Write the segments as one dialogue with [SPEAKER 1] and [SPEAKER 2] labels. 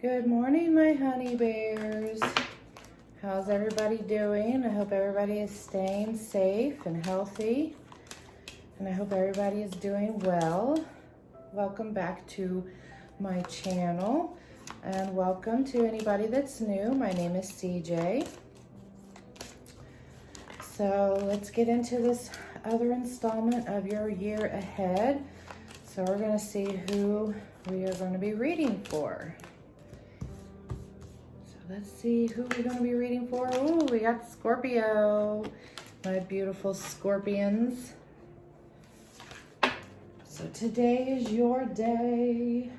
[SPEAKER 1] Good morning, my honey bears. How's everybody doing? I hope everybody is staying safe and healthy, and I hope everybody is doing well. Welcome back to my channel, and welcome to anybody that's new. My name is CJ. So let's get into this other installment of your year ahead. So we're going to see who we are going to be reading for. So let's see who we're going to be reading for. Oh, we got Scorpio, my beautiful scorpions. So today is your day.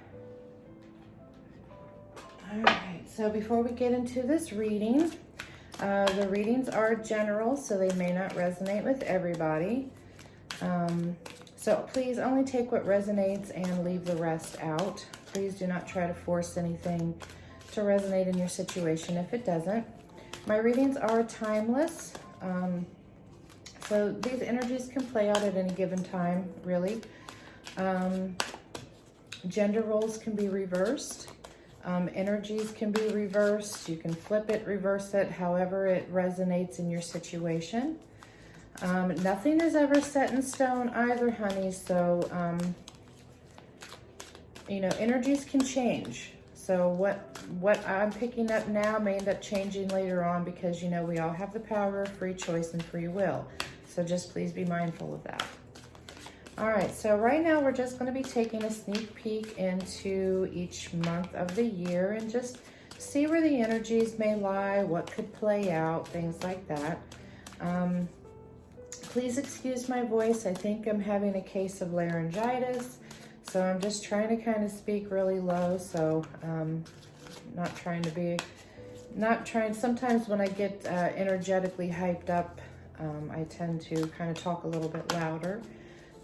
[SPEAKER 1] All right, so before we get into this reading, the readings are general, so they may not resonate with everybody. So please only take what resonates and leave the rest out. Please do not try to force anything to resonate in your situation if it doesn't. My readings are timeless. So these energies can play out at any given time, really. Gender roles can be reversed. Energies can be reversed. You can flip it, reverse it, however it resonates in your situation. Nothing is ever set in stone either, honey. So, energies can change. So what I'm picking up now may end up changing later on because, we all have the power of free choice and free will. So just please be mindful of that. All right, so right now we're just going to be taking a sneak peek into each month of the year and just see where the energies may lie, what could play out, things like that. Please excuse my voice. I think I'm having a case of laryngitis, so I'm just trying to kind of speak really low. So sometimes when I get energetically hyped up, I tend to kind of talk a little bit louder.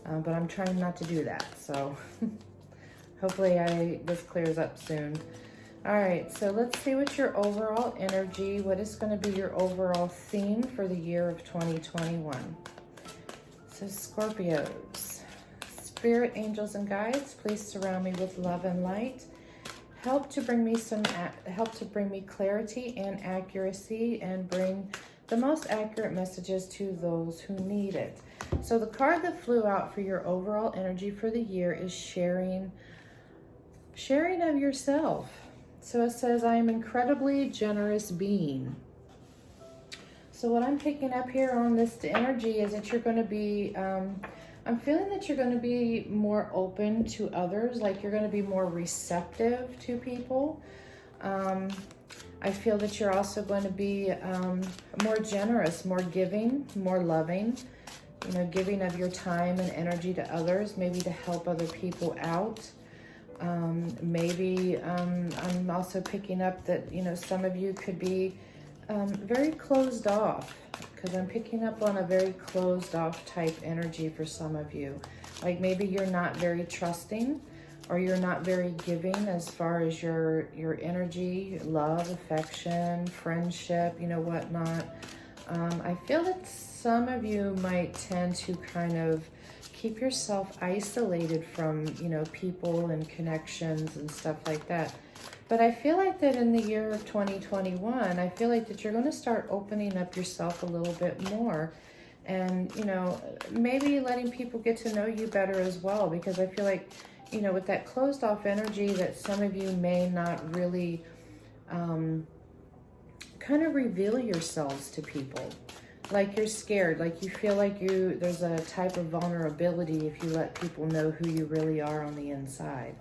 [SPEAKER 1] But I'm trying not to do that, so hopefully this clears up soon. All right, so let's see what your overall energy, what is going to be your overall theme for the year of 2021. So Scorpios, spirit, angels, and guides, please surround me with love and light. Help to bring me clarity and accuracy, and bring the most accurate messages to those who need it. So the card that flew out for your overall energy for the year is sharing of yourself. So it says, I am an incredibly generous being. So what I'm picking up here on this energy is that you're going to be, I'm feeling that you're going to be more open to others, like you're going to be more receptive to people. I feel that you're also going to be more generous, more giving, more loving. Giving of your time and energy to others, maybe to help other people out. Maybe I'm also picking up that, some of you could be very closed off, because I'm picking up on a very closed off type energy for some of you. Like maybe you're not very trusting, or you're not very giving as far as your energy, love, affection, friendship, whatnot. I feel that some of you might tend to kind of keep yourself isolated from, people and connections and stuff like that. But I feel like that in the year of 2021, I feel like that you're going to start opening up yourself a little bit more. And, maybe letting people get to know you better as well. Because I feel like, with that closed off energy, that some of you may not really kind of reveal yourselves to people. Like you're scared, like you feel like there's a type of vulnerability if you let people know who you really are on the inside.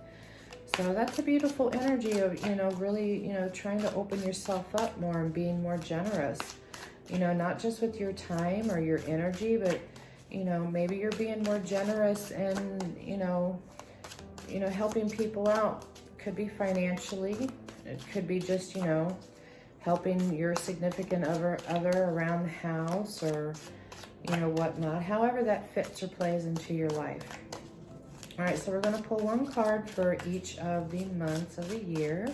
[SPEAKER 1] So that's a beautiful energy of, really, trying to open yourself up more and being more generous. Not just with your time or your energy, but, maybe you're being more generous and, helping people out. Could be financially, it could be just, helping your significant other around the house or, whatnot. However that fits or plays into your life. All right, so we're going to pull one card for each of the months of the year.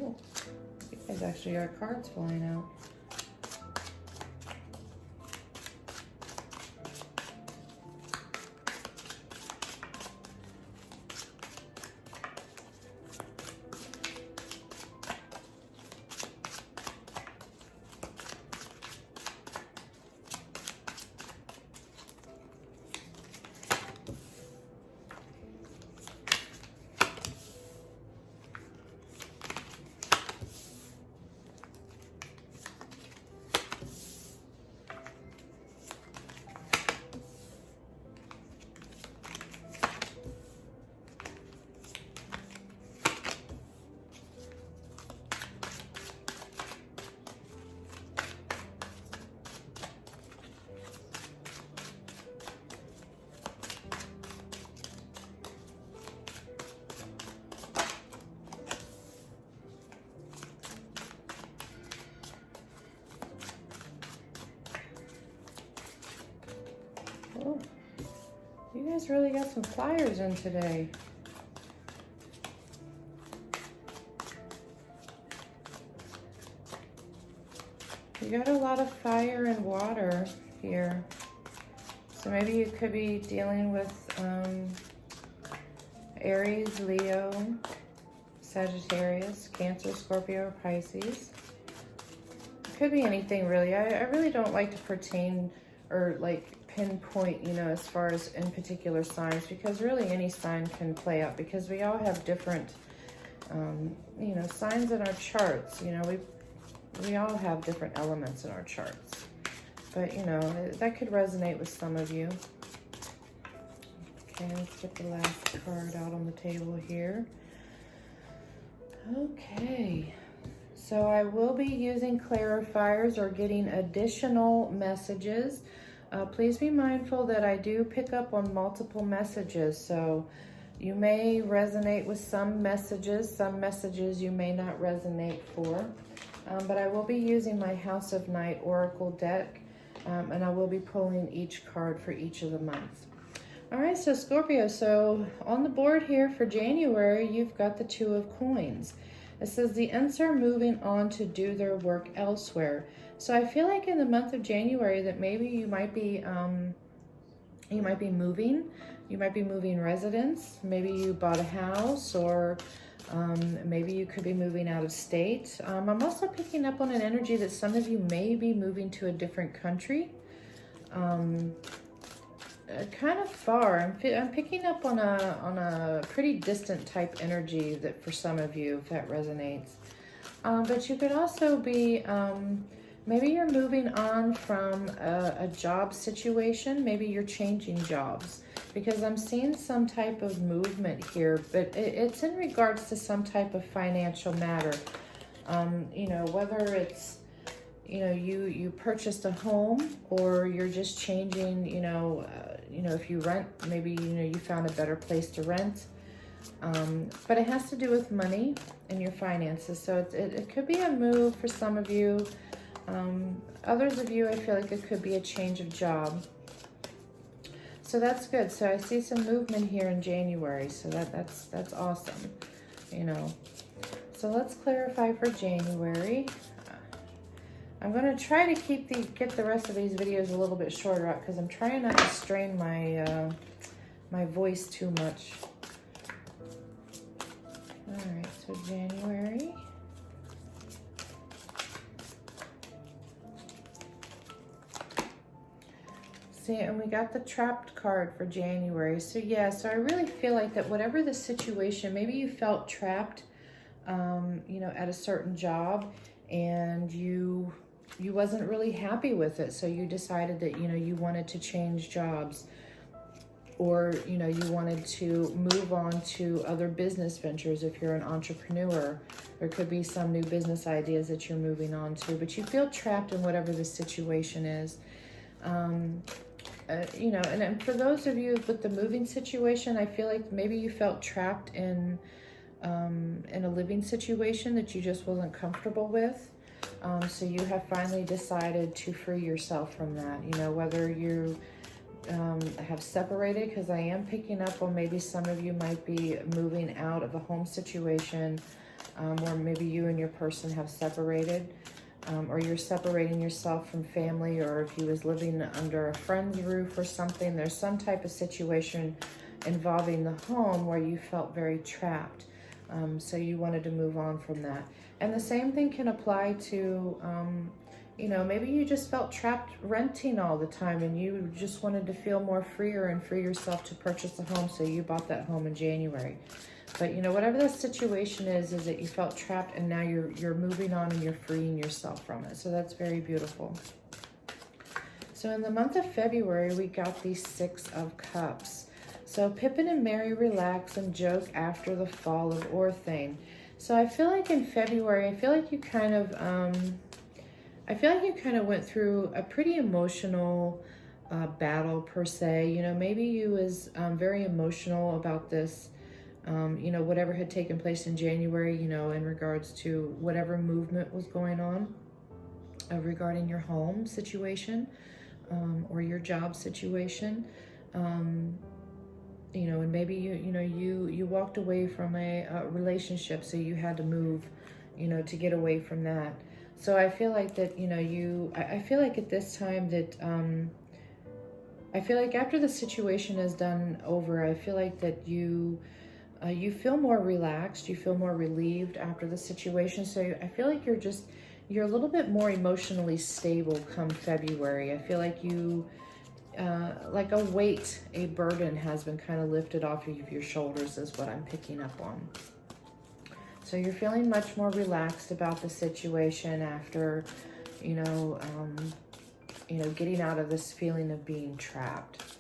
[SPEAKER 1] Oh, you guys actually got cards flying out. Oh, you guys really got some flyers in today. You got a lot of fire and water here. So maybe you could be dealing with Aries, Leo, Sagittarius, Cancer, Scorpio, or Pisces. It could be anything really. I really don't like to pertain or like pinpoint, you know, as far as in particular signs, because really any sign can play out, because we all have different, you know, signs in our charts. You know, we all have different elements in our charts. But, you know, that could resonate with some of you. Okay, let's get the last card out on the table here. Okay, so I will be using clarifiers or getting additional messages. Please be mindful that I do pick up on multiple messages, so you may resonate with some messages you may not resonate for. But I will be using my House of Night Oracle deck, and I will be pulling each card for each of the months. All right, so Scorpio, so on the board here for January, you've got the Two of Coins. It says the Ents are moving on to do their work elsewhere. So I feel like in the month of January that maybe you might be moving. You might be moving residence. Maybe you bought a house, or maybe you could be moving out of state. I'm also picking up on an energy that some of you may be moving to a different country. Kind of far. I'm picking up on a pretty distant type energy that for some of you, if that resonates. But you could also be, maybe you're moving on from a job situation. Maybe you're changing jobs, because I'm seeing some type of movement here, but it's in regards to some type of financial matter. You know, whether it's, you know, you purchased a home, or you're just changing, you know, if you rent, maybe, you know, you found a better place to rent. But it has to do with money and your finances. So it could be a move for some of you. Others of you, I feel like it could be a change of job. So that's good. So I see some movement here in January. So that's awesome, you know. So let's clarify for January. I'm going to try to get the rest of these videos a little bit shorter out, because I'm trying not to strain my my voice too much. All right, so January. See, and we got the Trapped card for January. So yeah, so I really feel like that whatever the situation, maybe you felt trapped, you know, at a certain job, and you wasn't really happy with it. So you decided that, you know, you wanted to change jobs, or, you know, you wanted to move on to other business ventures. If you're an entrepreneur, there could be some new business ideas that you're moving on to, but you feel trapped in whatever the situation is. You know, and for those of you with the moving situation, I feel like maybe you felt trapped in a living situation that you just wasn't comfortable with. So you have finally decided to free yourself from that. You know, whether you have separated, because I am picking up on maybe some of you might be moving out of a home situation, or maybe you and your person have separated, or you're separating yourself from family, or if you was living under a friend's roof or something. There's some type of situation involving the home where you felt very trapped. So you wanted to move on from that. And the same thing can apply to, you know, maybe you just felt trapped renting all the time, and you just wanted to feel more freer and free yourself to purchase a home. So you bought that home in January. But, you know, whatever the situation is that you felt trapped, and now you're moving on and you're freeing yourself from it. So that's very beautiful. So in the month of February, we got the Six of Cups. So Pippin and Mary relax and joke after the fall of Orthane. So I feel like in February, I feel like you kind of went through a pretty emotional battle per se. You know, maybe you was very emotional about this, you know, whatever had taken place in January, you know, in regards to whatever movement was going on regarding your home situation. or your job situation. You know, and maybe you walked away from a relationship, so you had to move, you know, to get away from that. So I feel like that, you know, I feel like at this time that, I feel like after the situation is done over, I feel like that you feel more relaxed, you feel more relieved after the situation. So I feel like you're a little bit more emotionally stable come February. I feel like like a weight, a burden has been kind of lifted off of your shoulders is what I'm picking up on. So you're feeling much more relaxed about the situation after, you know, getting out of this feeling of being trapped.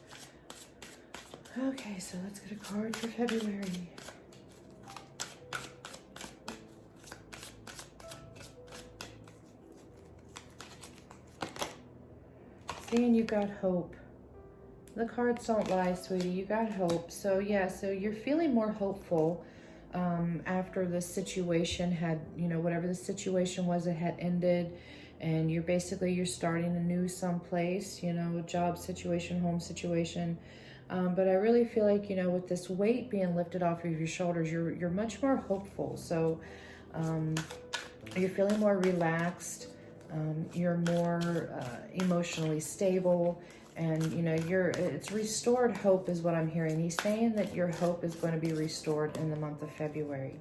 [SPEAKER 1] Okay, so let's get a card for February. Seeing you got hope. The cards don't lie, sweetie. You got hope. So yeah, so you're feeling more hopeful after the situation had, you know, whatever the situation was, it had ended, and you're starting anew someplace, you know, a job situation, home situation. But I really feel like, you know, with this weight being lifted off of your shoulders, you're much more hopeful. So you're feeling more relaxed. You're more emotionally stable, and you know it's restored hope is what I'm hearing. He's saying that your hope is going to be restored in the month of February.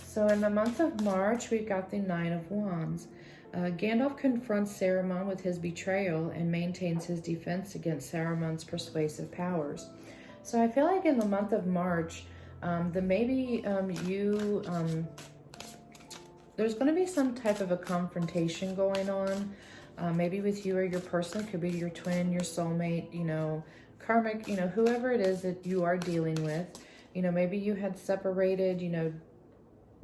[SPEAKER 1] So in the month of March, we've got the Nine of Wands. Gandalf confronts Saruman with his betrayal and maintains his defense against Saruman's persuasive powers. So I feel like in the month of March, there's going to be some type of a confrontation going on, maybe with you or your person. It could be your twin, your soulmate, you know, karmic, you know, whoever it is that you are dealing with. You know, maybe you had separated, you know,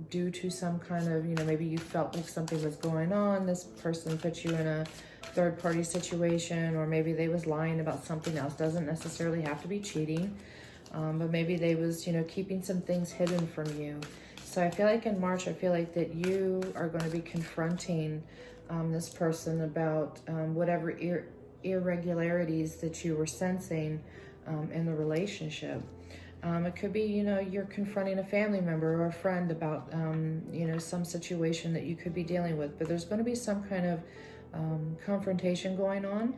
[SPEAKER 1] due to some kind of, you know, maybe you felt like something was going on. This person put you in a third-party situation, or maybe they was lying about something else. Doesn't necessarily have to be cheating, but maybe they was, you know, keeping some things hidden from you. So I feel like in March, I feel like that you are going to be confronting this person about whatever irregularities that you were sensing in the relationship. It could be, you know, you're confronting a family member or a friend about, you know, some situation that you could be dealing with, but there's going to be some kind of confrontation going on,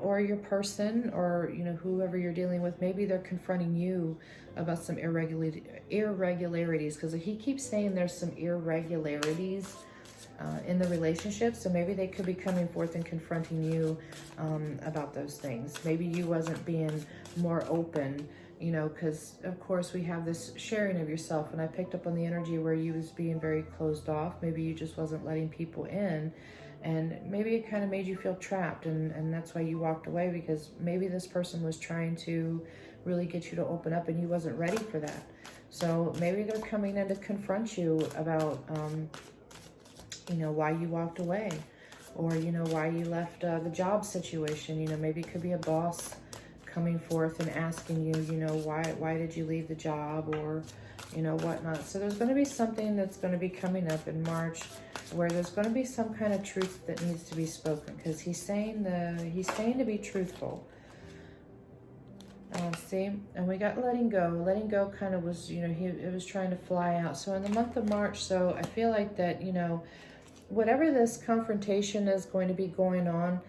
[SPEAKER 1] or your person, or, you know, whoever you're dealing with, maybe they're confronting you about some irregularities, because he keeps saying there's some irregularities in the relationship. So maybe they could be coming forth and confronting you about those things. Maybe you wasn't being more open, you know, because of course we have this sharing of yourself, and I picked up on the energy where you was being very closed off. Maybe you just wasn't letting people in, and maybe it kind of made you feel trapped, and that's why you walked away, because maybe this person was trying to really get you to open up and you wasn't ready for that. So maybe they're coming in to confront you about you know, why you walked away, or, you know, why you left the job situation. You know, maybe it could be a boss coming forth and asking you, you know, why did you leave the job, or, you know, whatnot. So there's going to be something that's going to be coming up in March where there's going to be some kind of truth that needs to be spoken, because he's saying to be truthful. See, and we got letting go. Letting go kind of was, you know, it was trying to fly out. So in the month of March, so I feel like that, you know, whatever this confrontation is going to be going on,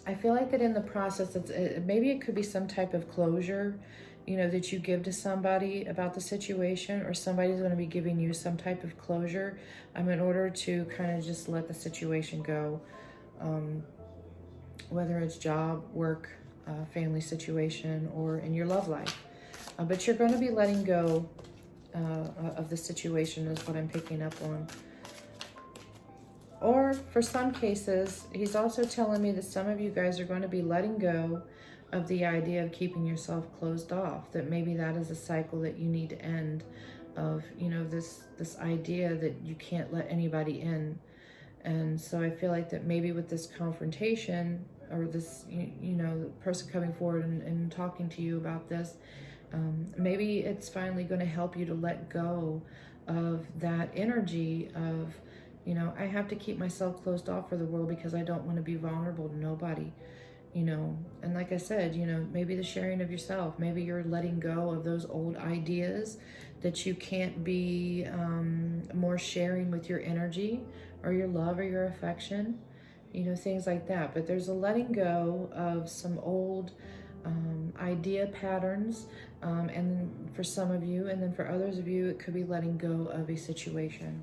[SPEAKER 1] I feel like that in the process, maybe it could be some type of closure, you know, that you give to somebody about the situation, or somebody's going to be giving you some type of closure in order to kind of just let the situation go, whether it's job, work, family situation, or in your love life. But you're going to be letting go of the situation is what I'm picking up on. Or for some cases, he's also telling me that some of you guys are going to be letting go of the idea of keeping yourself closed off, that maybe that is a cycle that you need to end, of, you know, this idea that you can't let anybody in. And so I feel like that maybe with this confrontation, or this, you know, the person coming forward and talking to you about this, maybe it's finally going to help you to let go of that energy of, You know, I have to keep myself closed off for the world because I don't want to be vulnerable to nobody, you know. And like I said, you know, maybe the sharing of yourself, maybe you're letting go of those old ideas that you can't be more sharing with your energy or your love or your affection, you know, things like that. But there's a letting go of some old idea patterns, and for some of you, and then for others of you, it could be letting go of a situation.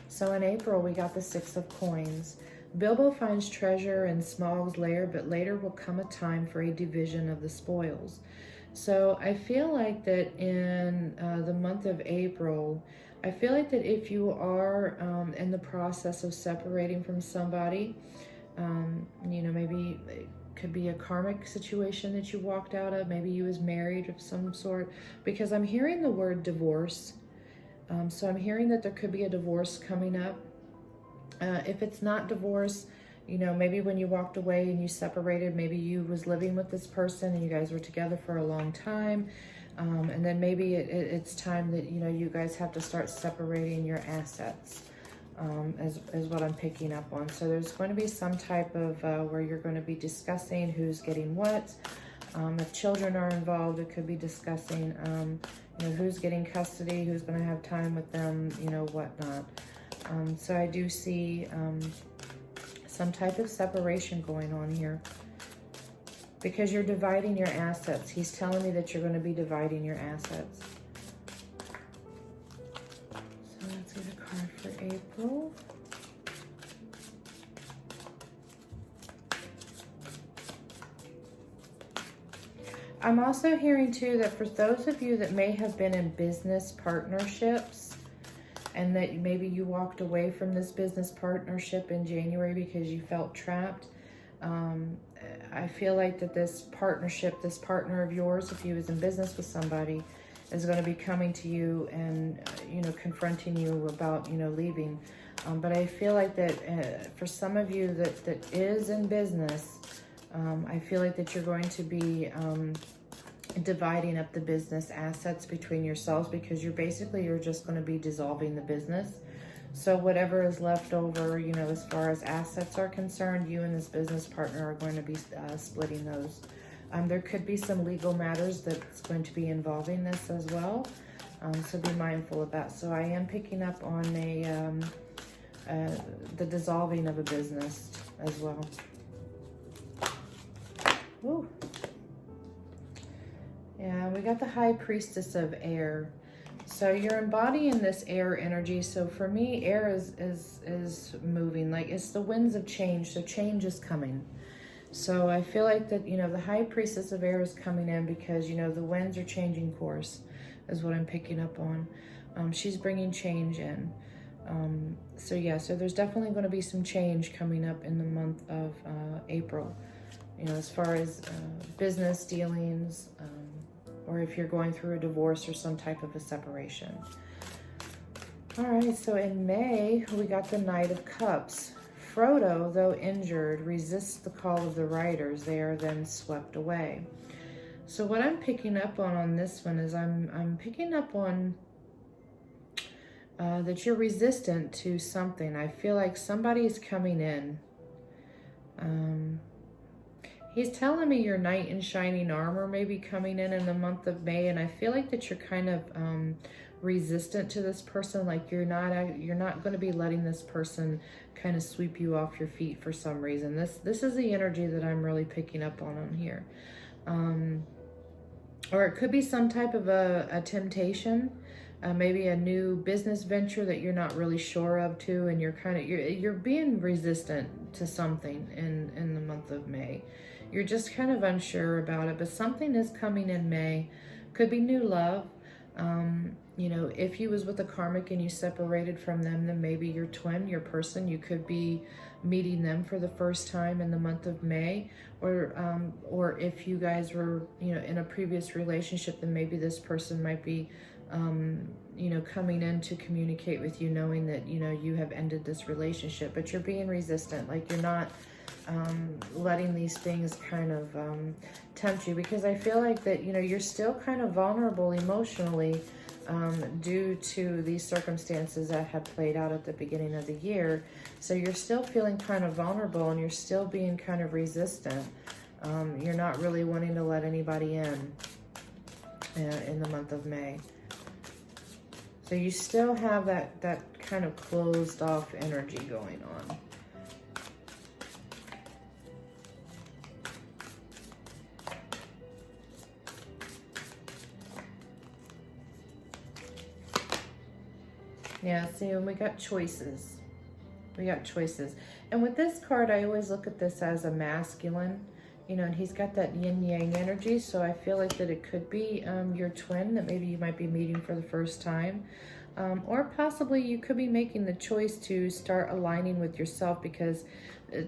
[SPEAKER 1] So in April, we got the Six of Coins. Bilbo finds treasure in Smaug's lair, but later will come a time for a division of the spoils. So I feel like that in the month of April, I feel like that if you are in the process of separating from somebody, you know, maybe it could be a karmic situation that you walked out of. Maybe you was married of some sort, because I'm hearing the word divorce. So I'm hearing that there could be a divorce coming up. If it's not divorce, you know, maybe when you walked away and you separated, maybe you was living with this person and you guys were together for a long time. And then maybe it's time that, you know, you guys have to start separating your assets, is what I'm picking up on. So there's going to be some type of where you're going to be discussing who's getting what. If children are involved, it could be discussing, you know, who's getting custody, who's going to have time with them, you know, whatnot. So I do see some type of separation going on here because you're dividing your assets. He's telling me that you're going to be dividing your assets. So let's get a card for April. I'm also hearing too that for those of you that may have been in business partnerships and that maybe you walked away from this business partnership in January because you felt trapped, I feel like that this partnership, this partner of yours, if you was in business with somebody, is going to be coming to you and, you know, confronting you about, you know, leaving. But I feel like that for some of you that is in business, I feel like that you're going to be dividing up the business assets between yourselves because you're just going to be dissolving the business. So whatever is left over, you know, as far as assets are concerned, you and this business partner are going to be splitting those. There could be some legal matters that's going to be involving this as well. So be mindful of that. So I am picking up on the dissolving of a business as well. Ooh. Yeah, we got the High Priestess of Air. So you're embodying this air energy. So for me, air is moving. Like it's the winds of change. So change is coming. So I feel like that, you know, the High Priestess of Air is coming in because, you know, the winds are changing course is what I'm picking up on. She's bringing change in. So yeah, so there's definitely going to be some change coming up in the month of April. You know, as far as business dealings, or if you're going through a divorce or some type of a separation. All right, so in May, we got the Knight of Cups. Frodo, though injured, resists the call of the riders. They are then swept away. So what I'm picking up on this one is I'm picking up on that you're resistant to something. I feel like somebody's coming in. He's telling me your knight in shining armor may be coming in the month of May, and I feel like that you're kind of resistant to this person. Like you're not going to be letting this person kind of sweep you off your feet for some reason. This is the energy that I'm really picking up on here. Or it could be some type of a temptation. Maybe a new business venture that you're not really sure of too, and you're being resistant to something in the month of May. You're just kind of unsure about it, but something is coming in May. Could be new love. You know, if you was with a karmic and you separated from them, then maybe your twin, your person, you could be meeting them for the first time in the month of May. Or if you guys were, you know, in a previous relationship, then maybe this person might be you know, coming in to communicate with you, knowing that, you know, you have ended this relationship, but you're being resistant. Like you're not letting these things kind of tempt you, because I feel like that, you know, you're still kind of vulnerable emotionally due to these circumstances that had played out at the beginning of the year. So you're still feeling kind of vulnerable, and you're still being kind of resistant. You're not really wanting to let anybody in the month of May. So you still have that kind of closed off energy going on. Yeah, see, and we got choices. We got choices. And with this card, I always look at this as a masculine, you know, and he's got that yin-yang energy. So I feel like that it could be your twin that maybe you might be meeting for the first time. Or possibly you could be making the choice to start aligning with yourself, because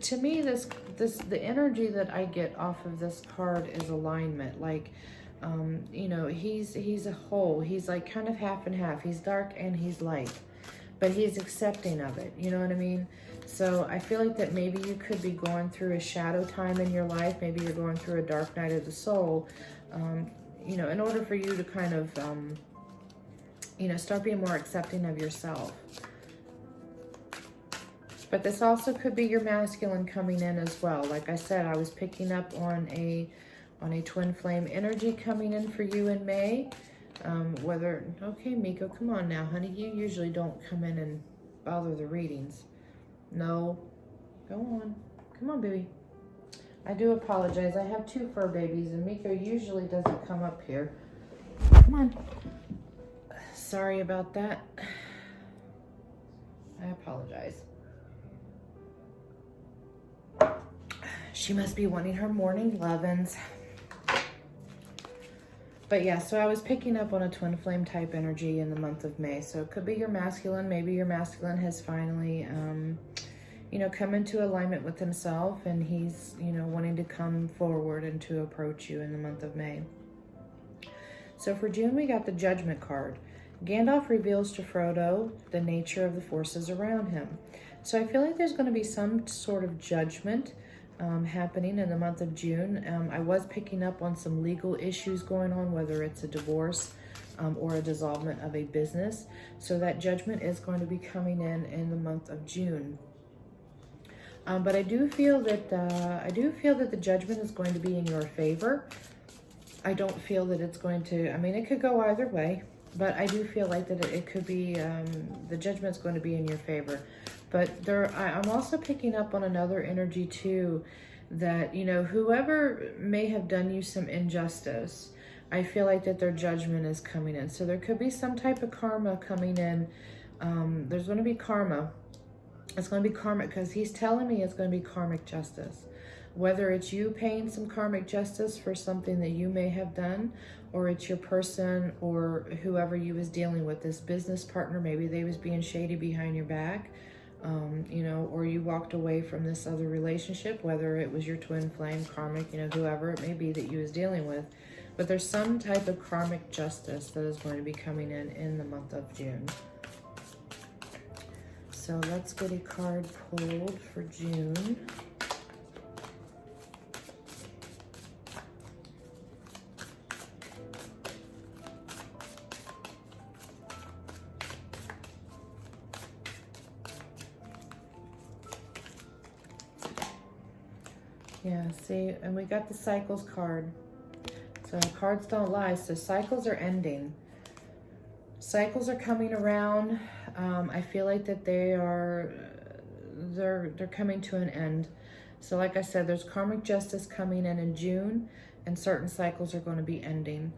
[SPEAKER 1] to me, the energy that I get off of this card is alignment. Like, you know, he's a whole. He's like kind of half and half. He's dark and he's light, but he's accepting of it. You know what I mean? So I feel like that maybe you could be going through a shadow time in your life. Maybe you're going through a dark night of the soul. You know, in order for you to kind of, you know, start being more accepting of yourself. But this also could be your masculine coming in as well. Like I said, I was picking up on a twin flame energy coming in for you in May. Okay, Miko, come on now, honey. You usually don't come in and bother the readings. No, go on. Come on, baby. I do apologize. I have 2 fur babies, and Miko usually doesn't come up here. Come on. Sorry about that. I apologize. She must be wanting her morning lovin's. But yeah, so I was picking up on a twin flame type energy in the month of May. So it could be your masculine. Maybe your masculine has finally, you know, come into alignment with himself, and he's, you know, wanting to come forward and to approach you in the month of May. So for June, we got the Judgment card. Gandalf reveals to Frodo the nature of the forces around him. So I feel like there's going to be some sort of judgment happening in the month of June. I was picking up on some legal issues going on, whether it's a divorce or a dissolvement of a business. So that judgment is going to be coming in the month of June. But I do feel that the judgment is going to be in your favor. I don't feel that it's going to. I mean, it could go either way, but I do feel like that it could be. The judgment's going to be in your favor. But I'm also picking up on another energy too, that, you know, whoever may have done you some injustice, I feel like that their judgment is coming in. So there could be some type of karma coming in. There's going to be karma. It's going to be karmic, because he's telling me it's going to be karmic justice. Whether it's you paying some karmic justice for something that you may have done, or it's your person or whoever you was dealing with, this business partner, maybe they was being shady behind your back. You know, or you walked away from this other relationship, whether it was your twin flame, karmic, you know, whoever it may be that you was dealing with. But there's some type of karmic justice that is going to be coming in the month of June. So let's get a card pulled for June. Yeah, see, and we got the cycles card. So cards don't lie. So cycles are ending. Cycles are coming around. I feel like that they're coming to an end. So like I said, there's karmic justice coming in June, and certain cycles are going to be ending.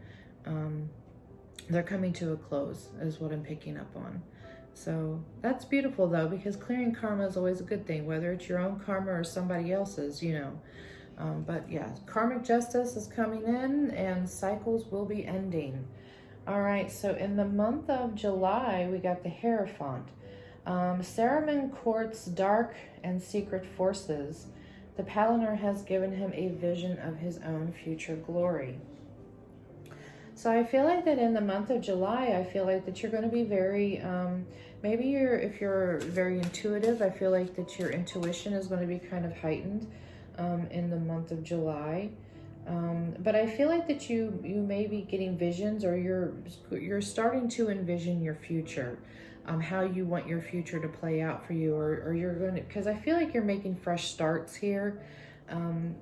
[SPEAKER 1] They're coming to a close is what I'm picking up on. So that's beautiful though, because clearing karma is always a good thing, whether it's your own karma or somebody else's, you know. But yeah, karmic justice is coming in and cycles will be ending. All right, so in the month of July, we got the Hierophant. Saruman courts dark and secret forces. The Palanir has given him a vision of his own future glory. So I feel like that in the month of July, I feel like that you're going to be very, if you're very intuitive, I feel like that your intuition is going to be kind of heightened in the month of July. But I feel like that you may be getting visions, or you're starting to envision your future, how you want your future to play out for you, or you're going to, because I feel like you're making fresh starts here,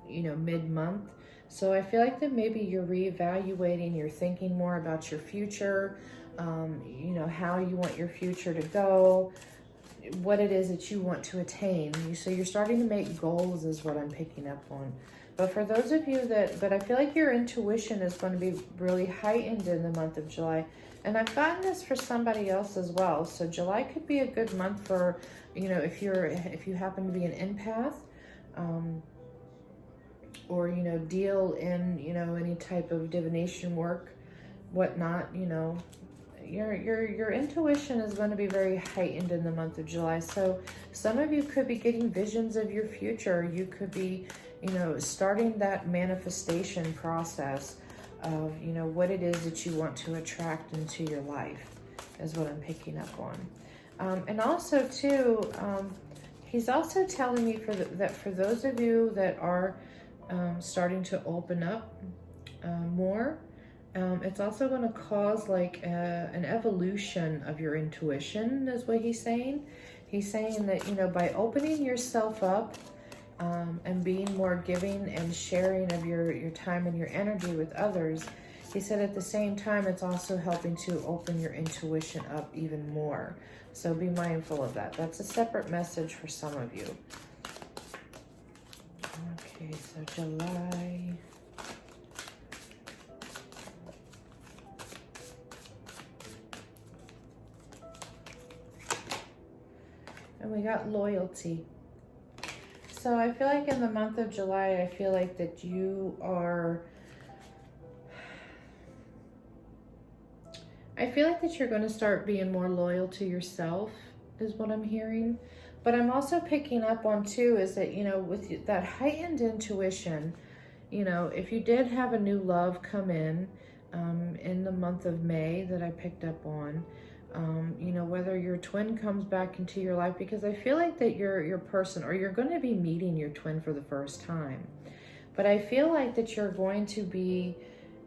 [SPEAKER 1] you know, mid-month. So I feel like that maybe you're reevaluating, you're thinking more about your future, you know, how you want your future to go, what it is that you want to attain. So you're starting to make goals is what I'm picking up on. But for those of you but I feel like your intuition is going to be really heightened in the month of July. And I've gotten this for somebody else as well. So July could be a good month for, you know, if you happen to be an empath, or, you know, deal in, you know, any type of divination work, whatnot, you know, your intuition is going to be very heightened in the month of July. So some of you could be getting visions of your future. You could be, you know, starting that manifestation process of, you know, what it is that you want to attract into your life is what I'm picking up on. And also too, he's also telling me that for those of you that are starting to open up more, it's also going to cause like an evolution of your intuition is what he's saying. He's saying that, you know, by opening yourself up and being more giving and sharing of your time and your energy with others, he said at the same time, it's also helping to open your intuition up even more. So be mindful of that. That's a separate message for some of you. Okay, so July. And we got loyalty. So I feel like in the month of July, I feel like that you are, I feel like that you're going to start being more loyal to yourself is what I'm hearing. But I'm also picking up on too is that, you know, with that heightened intuition, you know, if you did have a new love come in the month of May that I picked up on, you know, whether your twin comes back into your life, because I feel like that your person, or you're going to be meeting your twin for the first time. But I feel like that you're going to be,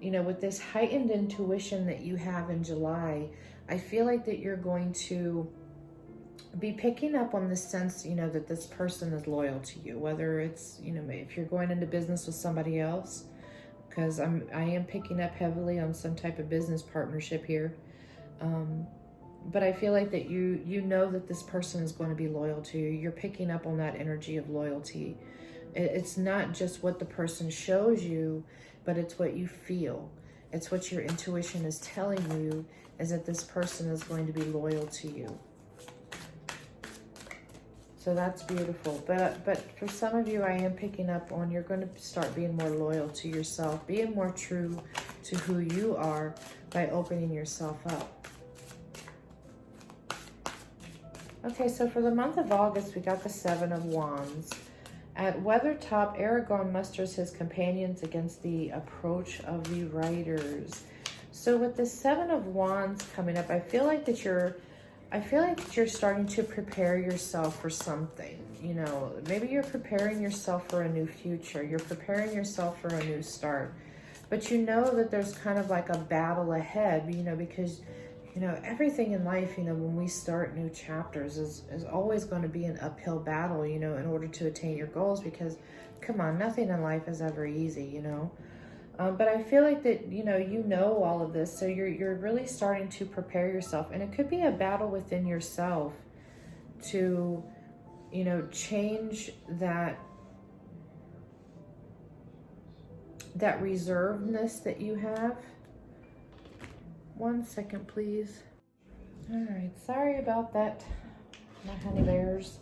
[SPEAKER 1] you know, with this heightened intuition that you have in July, I feel like that you're going to be picking up on the sense, you know, that this person is loyal to you, whether it's, you know, if you're going into business with somebody else, because I am picking up heavily on some type of business partnership here. But I feel like that you know that this person is going to be loyal to you. You're picking up on that energy of loyalty. It's not just what the person shows you, but it's what you feel. It's what your intuition is telling you, is that this person is going to be loyal to you. So that's beautiful. But for some of you, I am picking up on you're going to start being more loyal to yourself, being more true to who you are by opening yourself up. Okay, so for the month of August, we got the Seven of Wands. At Weathertop, Aragorn musters his companions against the approach of the riders. So with the Seven of Wands coming up, I feel like that you're starting to prepare yourself for something. You know, maybe you're preparing yourself for a new future. You're preparing yourself for a new start. But you know that there's kind of like a battle ahead, you know, because, you know, everything in life, you know, when we start new chapters is always going to be an uphill battle, you know, in order to attain your goals, because, come on, nothing in life is ever easy, you know. But I feel like that, you know all of this, so you're really starting to prepare yourself. And it could be a battle within yourself to, you know, change that reservedness that you have. 1 second, please. All right, sorry about that, my honey bears.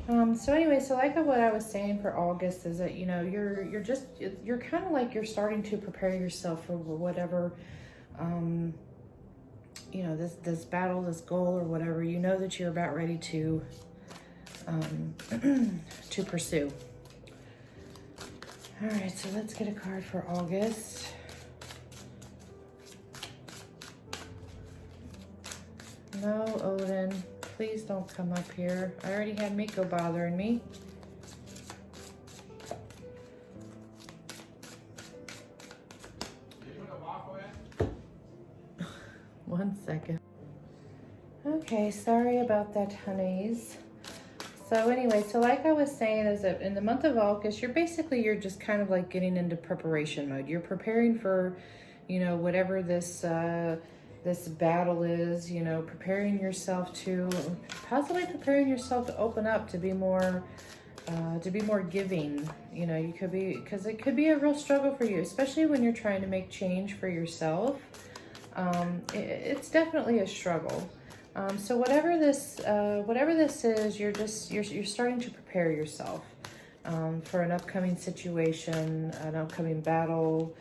[SPEAKER 1] So anyway, so like what I was saying for August is that, you know, you're kind of like you're starting to prepare yourself for whatever, you know, this battle, this goal, or whatever, you know, that you're about ready to to pursue. All right, so let's get a card for August. No, Odin, please don't come up here. I already had Miko bothering me. 1 second. Okay, sorry about that, honeys. So anyway, so like I was saying, is that in the month of August, you're just kind of like getting into preparation mode. You're preparing for, you know, whatever this this battle is, you know, preparing yourself to, possibly preparing yourself to open up, to be more giving. You know, you could be, because it could be a real struggle for you, especially when you're trying to make change for yourself. It's definitely a struggle. So whatever this is, you're starting to prepare yourself for an upcoming situation, an upcoming battle,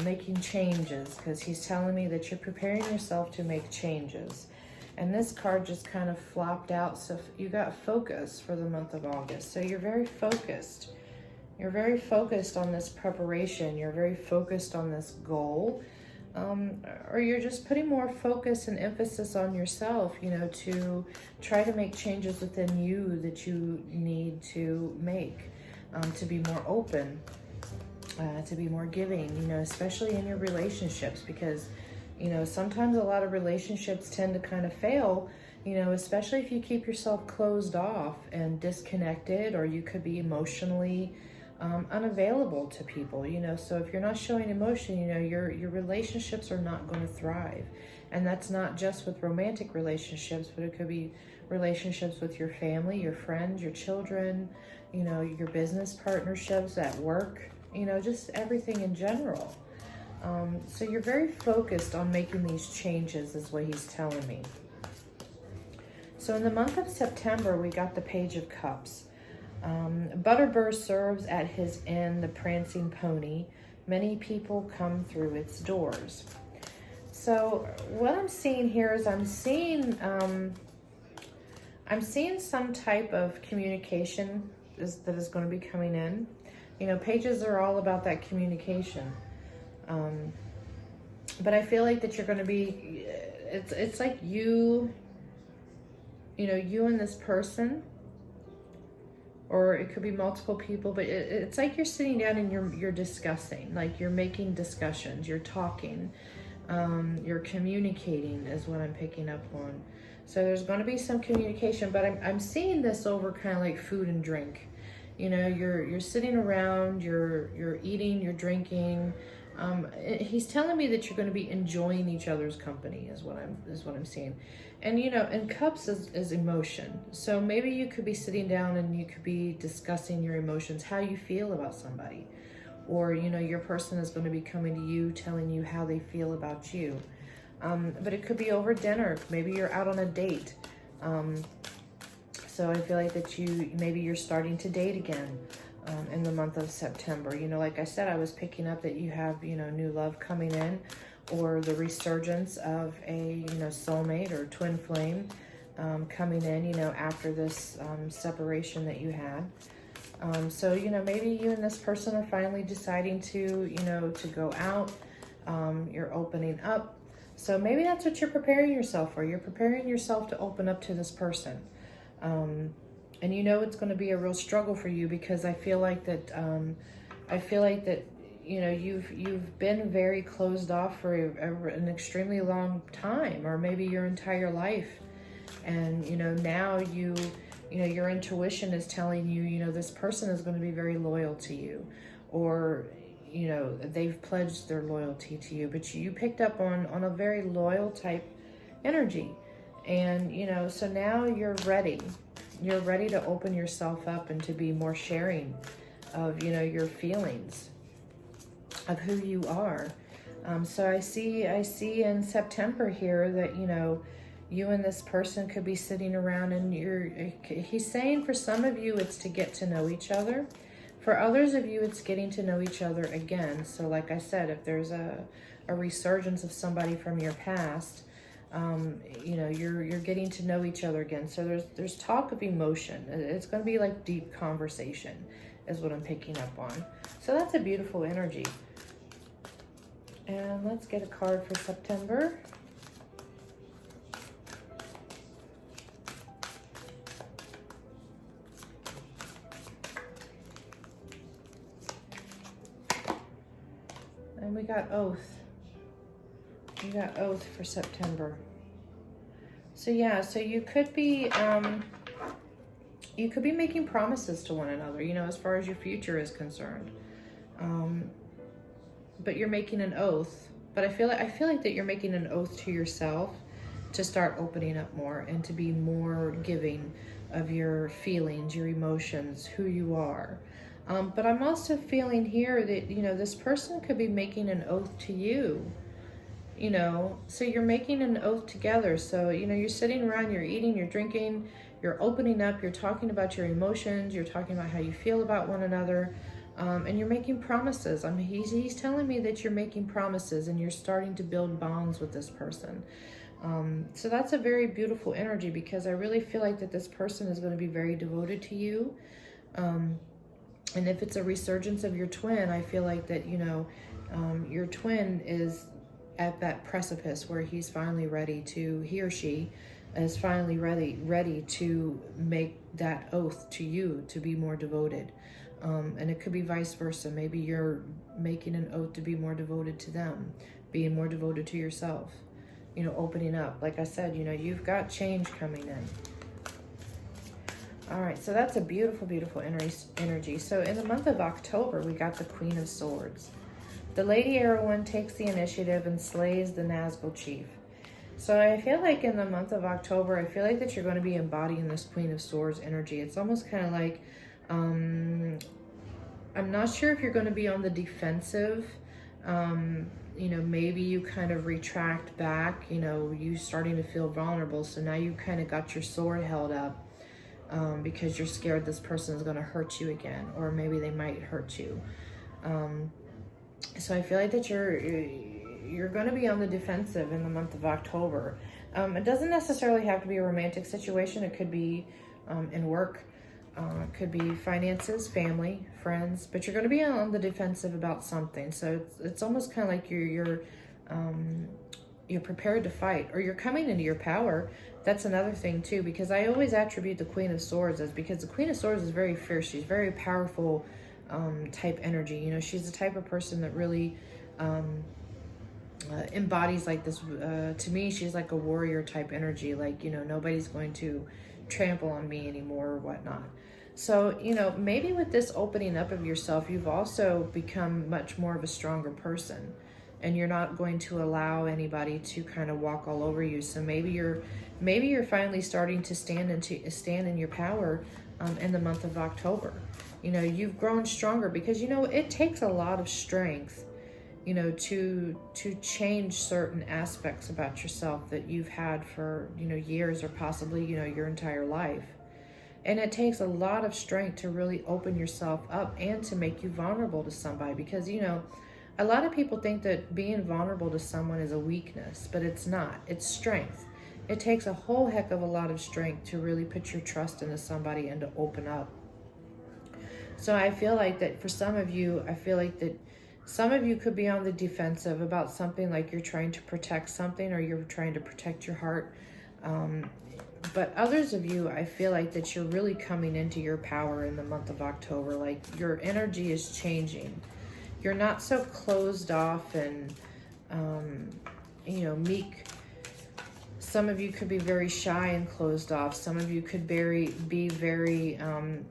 [SPEAKER 1] making changes, because he's telling me that you're preparing yourself to make changes. And this card just kind of flopped out, so you got focus for the month of August. So you're very focused. You're very focused on this preparation. You're very focused on this goal. Or you're just putting more focus and emphasis on yourself, you know, to try to make changes within you that you need to make, to be more open, to be more giving, you know, especially in your relationships, because, you know, sometimes a lot of relationships tend to kind of fail, you know, especially if you keep yourself closed off and disconnected, or you could be emotionally unavailable to people, you know. So if you're not showing emotion, you know, your relationships are not going to thrive. And that's not just with romantic relationships, but it could be relationships with your family, your friends, your children, you know, your business partnerships at work, you know, just everything in general. So you're very focused on making these changes, is what he's telling me. So in the month of September, we got the Page of Cups. Butterbur serves at his inn the prancing pony. Many people come through its doors. So what I'm seeing here is I'm seeing some type of communication that is going to be coming in. You know, pages are all about that communication. But I feel like that you're going to be, it's like you know, you and this person, or it could be multiple people, but it's like you're sitting down and you're discussing, like you're making discussions, you're talking, you're communicating is what I'm picking up on. So there's going to be some communication, but I'm seeing this over kind of like food and drink. You know, you're sitting around, you're eating, you're drinking. He's telling me that you're going to be enjoying each other's company is what I'm seeing. And you know, and cups is emotion. So maybe you could be sitting down and you could be discussing your emotions, how you feel about somebody. Or, you know, your person is going to be coming to you, telling you how they feel about you. But it could be over dinner. Maybe you're out on a date. So I feel like that maybe you're starting to date again. In the month of September. You know, like I said, I was picking up that you have, you know, new love coming in, or the resurgence of a, you know, soulmate or twin flame coming in, you know, after this separation that you had. So, you know, maybe you and this person are finally deciding to, you know, to go out. You're opening up. So maybe that's what you're preparing yourself for. You're preparing yourself to open up to this person. And you know it's going to be a real struggle for you, because I feel like that you know you've been very closed off for an extremely long time, or maybe your entire life. And you know, now you know your intuition is telling you, you know, this person is going to be very loyal to you, or you know, they've pledged their loyalty to you, but you picked up on a very loyal type energy. And you know, so now you're ready to open yourself up and to be more sharing of, you know, your feelings, of who you are. So I see in September here that, you know, you and this person could be sitting around, and he's saying for some of you it's to get to know each other. For others of you, it's getting to know each other again. So like I said, if there's a resurgence of somebody from your past, you know, you're getting to know each other again. So there's talk of emotion. It's going to be like deep conversation is what I'm picking up on. So that's a beautiful energy. And let's get a card for September. And we got Oath. You got oath for September. So yeah, so you could be making promises to one another, you know, as far as your future is concerned. But you're making an oath. But I feel like that you're making an oath to yourself to start opening up more and to be more giving of your feelings, your emotions, who you are. But I'm also feeling here that, you know, this person could be making an oath to you, you know, so you're making an oath together. So, you know, you're sitting around, you're eating, you're drinking, you're opening up, you're talking about your emotions, you're talking about how you feel about one another. And you're making promises. I mean, he's telling me that you're making promises and you're starting to build bonds with this person. So that's a very beautiful energy, because I really feel like that this person is going to be very devoted to you. And if it's a resurgence of your twin, I feel like that, you know, your twin is at that precipice where he or she is finally ready to make that oath to you to be more devoted. And it could be vice versa. Maybe you're making an oath to be more devoted to them, being more devoted to yourself, you know, opening up. Like I said, you know, you've got change coming in. All right, so that's a beautiful, beautiful energy. So in the month of October, we got the Queen of Swords. The Lady Heroine takes the initiative and slays the Nazgul chief. So I feel like in the month of October, I feel like that you're going to be embodying this Queen of Swords energy. It's almost kind of like, I'm not sure if you're going to be on the defensive. You know, maybe you kind of retract back, you know, you starting to feel vulnerable. So now you kind of got your sword held up because you're scared this person is going to hurt you again, or maybe they might hurt you. So I feel like that you're going to be on the defensive in the month of October. It doesn't necessarily have to be a romantic situation. It could be in work. It could be finances, family, friends, but you're going to be on the defensive about something. So it's almost kind of like you're prepared to fight, or you're coming into your power. That's another thing too, because I always attribute the Queen of Swords as, because the Queen of Swords is very fierce. She's very powerful type energy. You know, she's the type of person that really embodies like this. To me, she's like a warrior type energy. Like, you know, nobody's going to trample on me anymore or whatnot. So, you know, maybe with this opening up of yourself, you've also become much more of a stronger person, and you're not going to allow anybody to kind of walk all over you. So maybe you're finally starting to stand in your power in the month of October. You know, you've grown stronger, because, you know, it takes a lot of strength, you know, to change certain aspects about yourself that you've had for, you know, years, or possibly, you know, your entire life. And it takes a lot of strength to really open yourself up and to make you vulnerable to somebody, because, you know, a lot of people think that being vulnerable to someone is a weakness, but it's not. It's strength. It takes a whole heck of a lot of strength to really put your trust into somebody and to open up. So I feel like that for some of you, some of you could be on the defensive about something, like you're trying to protect something, or you're trying to protect your heart. But others of you, I feel like that you're really coming into your power in the month of October. Like, your energy is changing. You're not so closed off and, you know, meek. Some of you could be very shy and closed off. Some of you could be very,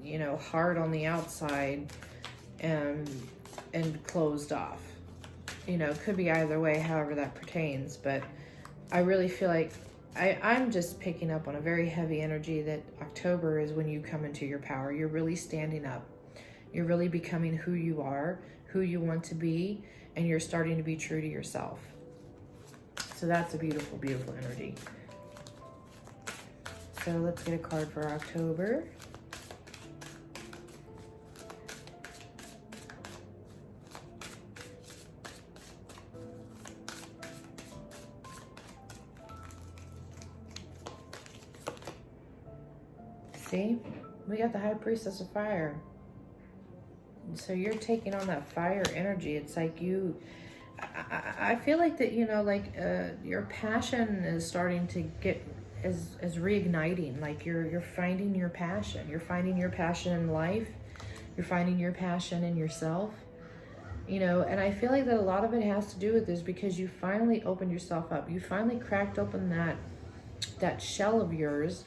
[SPEAKER 1] you know, hard on the outside and closed off. You know, it could be either way, however that pertains. But I really feel like I'm just picking up on a very heavy energy that October is when you come into your power. You're really standing up. You're really becoming who you are, who you want to be, and you're starting to be true to yourself. So that's a beautiful, beautiful energy. So let's get a card for October. See, we got the High Priestess of Fire. So you're taking on that fire energy. It's like I feel like that, you know, like your passion is starting to get is reigniting. Like you're finding your passion. You're finding your passion in life. You're finding your passion in yourself. you know, and I feel like that a lot of it has to do with this because you finally opened yourself up. You finally cracked open that shell of yours,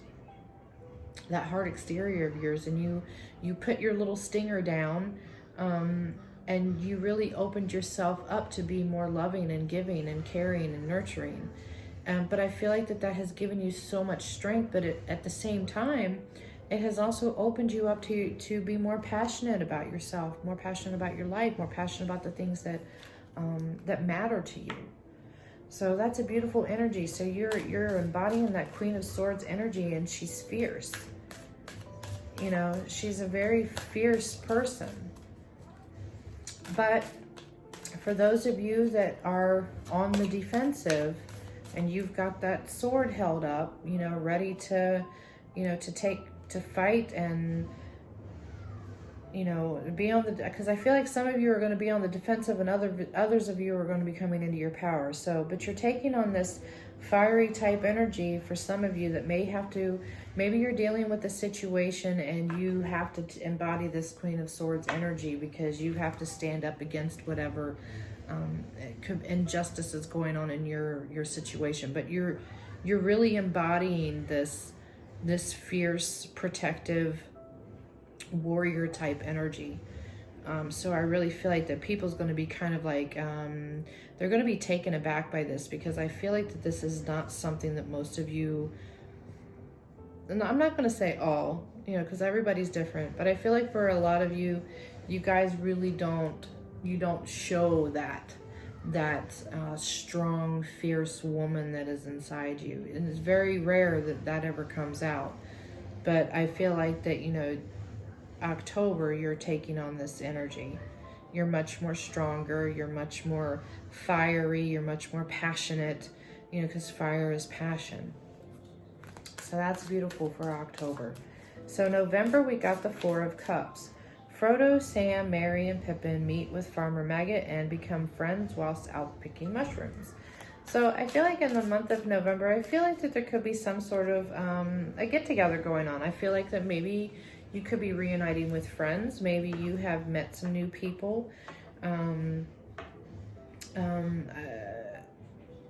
[SPEAKER 1] that hard exterior of yours, and you put your little stinger down, and you really opened yourself up to be more loving and giving and caring and nurturing. But I feel like that has given you so much strength, but at the same time, it has also opened you up to be more passionate about yourself, more passionate about your life, more passionate about the things that that matter to you. So that's a beautiful energy. So you're embodying that Queen of Swords energy, and she's fierce. You know, she's a very fierce person. But for those of you that are on the defensive, and you've got that sword held up, you know, ready to, you know, to fight and, you know, be on the, because I feel like some of you are going to be on the defensive and others of you are going to be coming into your power. So, but you're taking on this fiery type energy for some of you that may have to, maybe you're dealing with a situation and you have to embody this Queen of Swords energy because you have to stand up against whatever injustice is going on in your situation. But you're really embodying this fierce, protective, warrior type energy. So I really feel like that people's going to be kind of like, they're going to be taken aback by this, because I feel like that this is not something that most of you, and I'm not going to say all, you know, because everybody's different, but I feel like for a lot of you, you guys really don't show that strong, fierce woman that is inside you. And it's very rare that ever comes out. But I feel like that, you know, October, you're taking on this energy. You're much more stronger. You're much more fiery. You're much more passionate, you know, because fire is passion. So that's beautiful for October. So November, we got the Four of Cups. Frodo, Sam, Merry, and Pippin meet with Farmer Maggot and become friends whilst out picking mushrooms. So I feel like in the month of November, I feel like that there could be some sort of a get-together going on. I feel like that maybe you could be reuniting with friends. Maybe you have met some new people. A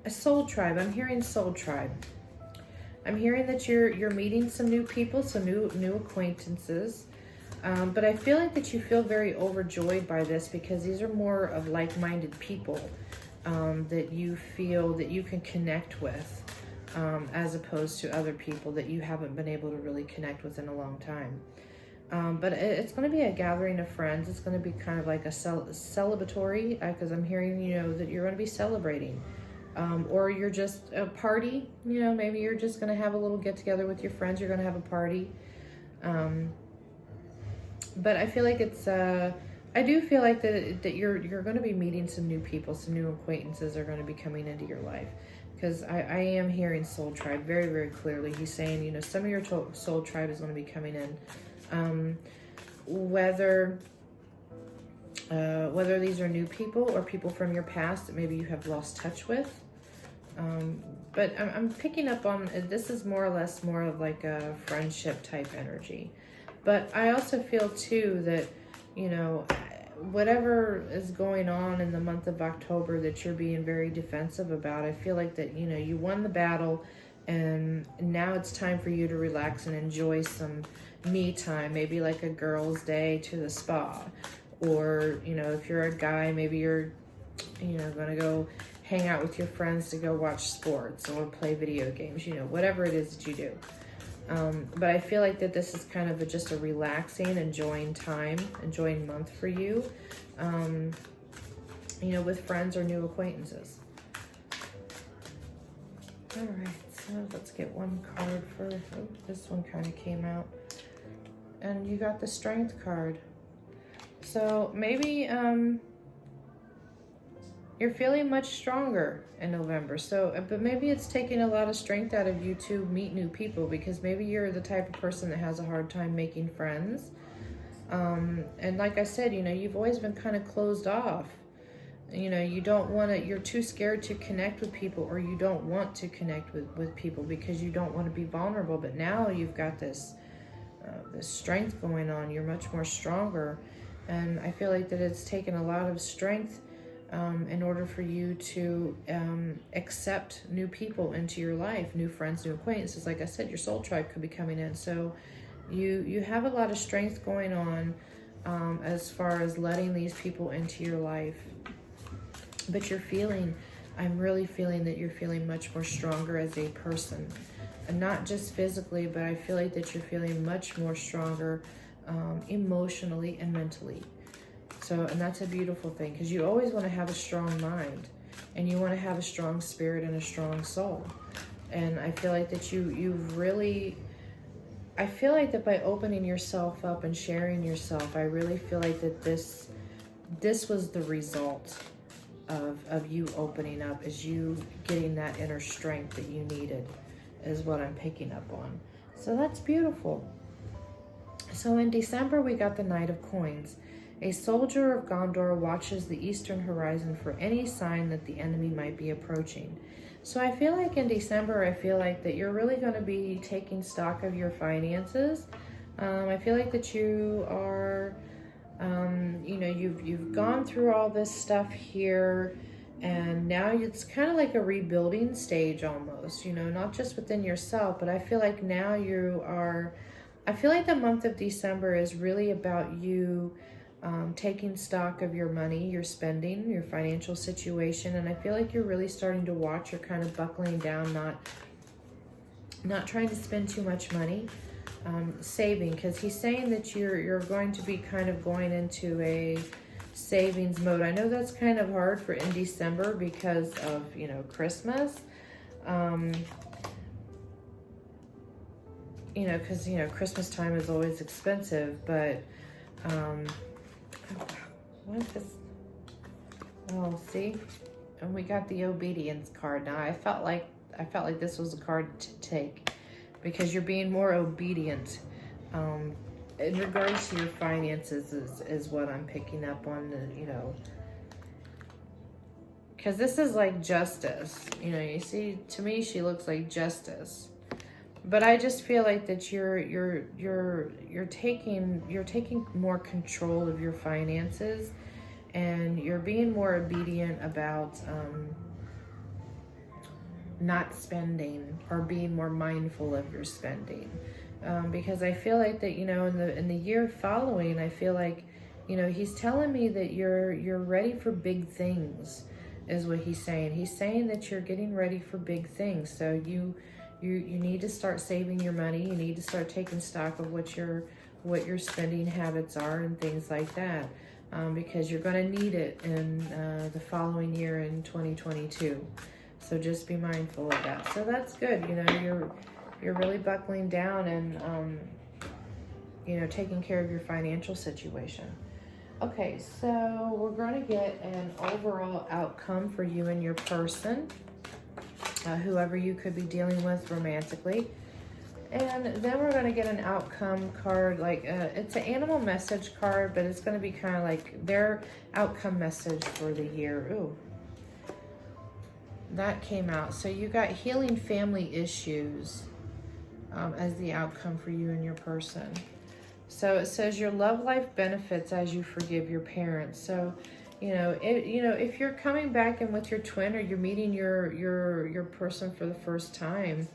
[SPEAKER 1] soul tribe. I'm hearing soul tribe. I'm hearing that you're meeting some new people, some new acquaintances. But I feel like that you feel very overjoyed by this because these are more of like-minded people that you feel that you can connect with, as opposed to other people that you haven't been able to really connect with in a long time. But it's going to be a gathering of friends. It's going to be kind of like a celebratory, because I'm hearing, you know, that you're going to be celebrating. Or you're just a party, you know, maybe you're just going to have a little get together with your friends. You're going to have a party. But I feel like it's, I do feel like that you're going to be meeting some new people, some new acquaintances are going to be coming into your life. Because I am hearing soul tribe very, very clearly. He's saying, you know, some of your soul tribe is going to be coming in. Whether these are new people or people from your past that maybe you have lost touch with. But I'm picking up on, this is more or less more of like a friendship type energy. But I also feel too that, you know, whatever is going on in the month of October that you're being very defensive about, I feel like that, you know, you won the battle and now it's time for you to relax and enjoy some me time, maybe like a girl's day to the spa. Or, you know, if you're a guy, maybe you're, you know, going to go hang out with your friends to go watch sports or play video games, you know, whatever it is that you do. But I feel like that this is kind of just a relaxing, enjoying time, enjoying month for you, you know, with friends or new acquaintances. All right, so let's get one card for, oh, this one kind of came out. And you got the Strength card. So maybe you're feeling much stronger in November. So, but maybe it's taking a lot of strength out of you to meet new people, because maybe you're the type of person that has a hard time making friends. And like I said, you know, you've always been kind of closed off. You know, you don't want to, you're too scared to connect with people, or you don't want to connect with people because you don't want to be vulnerable. But now you've got this strength going on. You're much more stronger. And I feel like that it's taken a lot of strength in order for you to accept new people into your life, new friends, new acquaintances. Like I said, your soul tribe could be coming in. So you have a lot of strength going on as far as letting these people into your life. But I'm really feeling that you're feeling much more stronger as a person. And not just physically, but I feel like that you're feeling much more stronger emotionally and mentally. So, and that's a beautiful thing, because you always want to have a strong mind, and you want to have a strong spirit and a strong soul. And I feel like that I feel like that by opening yourself up and sharing yourself, I really feel like that this was the result of you opening up, is you getting that inner strength that you needed, is what I'm picking up on. So that's beautiful. So in December, we got the Knight of Coins. A soldier of Gondor watches the eastern horizon for any sign that the enemy might be approaching. So I feel like in December, I feel like that you're really going to be taking stock of your finances. I feel like that you are, you've gone through all this stuff here, and now it's kind of like a rebuilding stage almost, not just within yourself, but I feel like now I feel like the month of December is really about you taking stock of your money, your spending, your financial situation. And I feel like you're really starting to watch. You're kind of buckling down, not trying to spend too much money, saving, because he's saying that you're going to be kind of going into a savings mode. I know that's kind of hard for in December because of, Christmas. Because, Christmas time is always expensive, but, what is this? Oh, see? And we got the obedience card. Now, I felt like this was a card to take, because you're being more obedient, in regards to your finances is what I'm picking up on, because this is like justice. You see, to me, she looks like justice. But I just feel like that you're taking more control of your finances, and you're being more obedient about not spending, or being more mindful of your spending. Because I feel like that, in the year following, I feel like, he's telling me that you're ready for big things, is what he's saying. He's saying that you're getting ready for big things. So you need to start saving your money. You need to start taking stock of what your spending habits are and things like that, because you're going to need it in the following year, in 2022. So just be mindful of that. So that's good. You're really buckling down and taking care of your financial situation. Okay, so we're going to get an overall outcome for you and your person. Whoever you could be dealing with romantically. And then we're going to get an outcome card, like it's an animal message card, but it's going to be kind of like their outcome message for the year. Ooh, that came out. So you got healing family issues as the outcome for you and your person. So it says your love life benefits as you forgive your parents. So if you're coming back in with your twin, or you're meeting your person for the first time,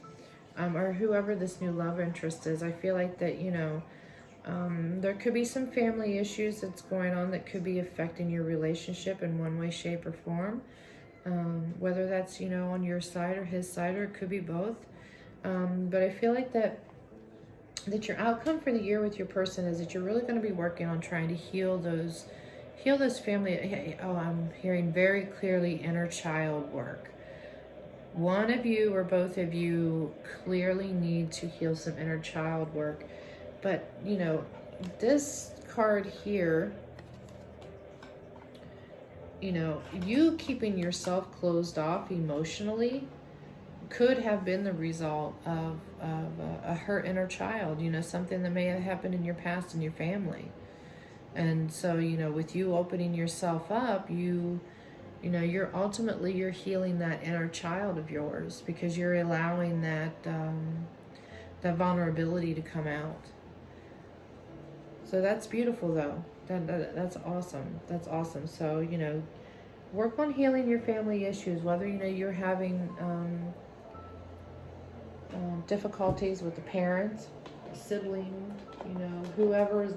[SPEAKER 1] or whoever this new love interest is, I feel like that, there could be some family issues that's going on that could be affecting your relationship in one way, shape, or form. Whether that's, on your side or his side, or it could be both. But I feel like that your outcome for the year with your person is that you're really going to be working on trying to heal those family. Oh, I'm hearing very clearly inner child work. One of you or both of you clearly need to heal some inner child work. But, this card here, you keeping yourself closed off emotionally could have been the result of a hurt inner child, something that may have happened in your past in your family. And so, with you opening yourself up, you're healing that inner child of yours, because you're allowing that vulnerability to come out. So that's beautiful, though. That's awesome. That's awesome. So, you know, work on healing your family issues, whether, you know, you're having difficulties with the parents, sibling, you know, whoever is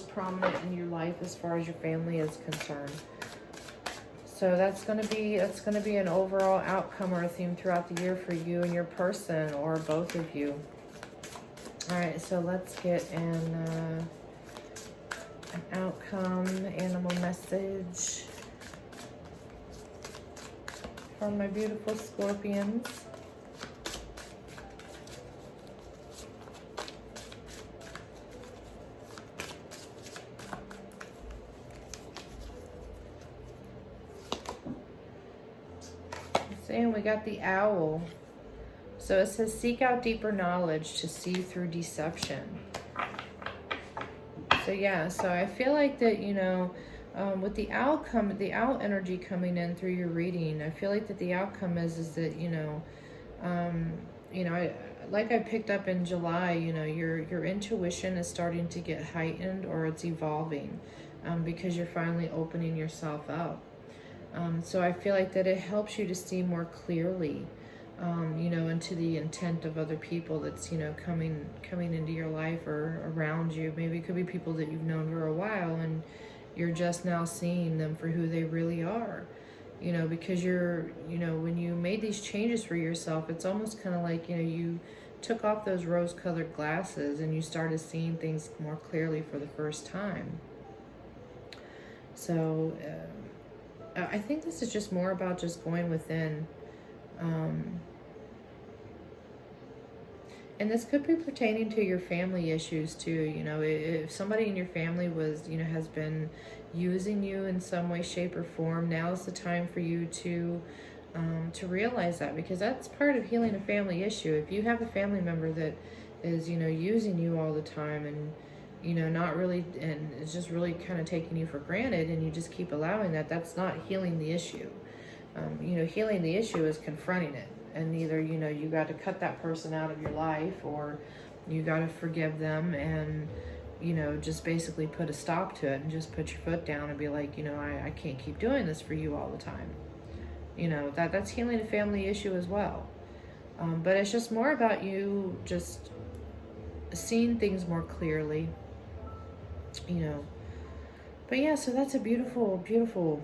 [SPEAKER 1] prominent in your life as far as your family is concerned. So that's going to be an overall outcome or a theme throughout the year for you and your person, or both of you. All right, so let's get an outcome, animal message from my beautiful Scorpions. And we got the owl. So it says, seek out deeper knowledge to see through deception. So yeah, so I feel like that, you know, with the owl energy coming in through your reading, I feel like that the outcome is that, like I picked up in July, you know, your intuition is starting to get heightened, or it's evolving, because you're finally opening yourself up. So I feel like that it helps you to see more clearly, you know, into the intent of other people that's, you know, coming into your life or around you. Maybe it could be people that you've known for a while and you're just now seeing them for who they really are, you know, because you're, you know, when you made these changes for yourself, it's almost kind of like, you know, you took off those rose-colored glasses and you started seeing things more clearly for the first time. So, I think this is just more about just going within. And this could be pertaining to your family issues too. You know, if somebody in your family was, you know, has been using you in some way, shape, or form, now is the time for you to realize that, because that's part of healing a family issue. If you have a family member that is, you know, using you all the time and, you know, not really, and it's just really kind of taking you for granted, and you just keep allowing that, that's not healing the issue. You know, healing the issue is confronting it. And either, you know, you got to cut that person out of your life, or you got to forgive them and, you know, just basically put a stop to it and just put your foot down and be like, you know, I can't keep doing this for you all the time. You know, that's healing a family issue as well. But it's just more about you just seeing things more clearly, you know. But yeah, so that's a beautiful, beautiful,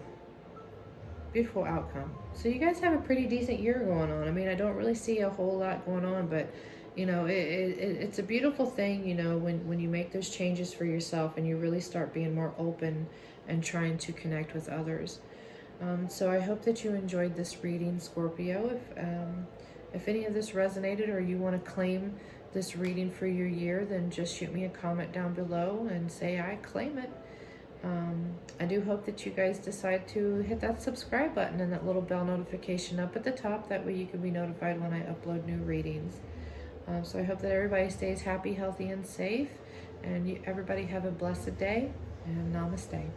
[SPEAKER 1] beautiful outcome. So you guys have a pretty decent year going on. I mean, I don't really see a whole lot going on, but you know, it's a beautiful thing, you know, when you make those changes for yourself and you really start being more open and trying to connect with others. So I hope that you enjoyed this reading, Scorpio. If any of this resonated, or you want to claim this reading for your year, then just shoot me a comment down below and say I claim it. I do hope that you guys decide to hit that subscribe button and that little bell notification up at the top. That way you can be notified when I upload new readings. So I hope that everybody stays happy, healthy, and safe. And everybody have a blessed day. And namaste.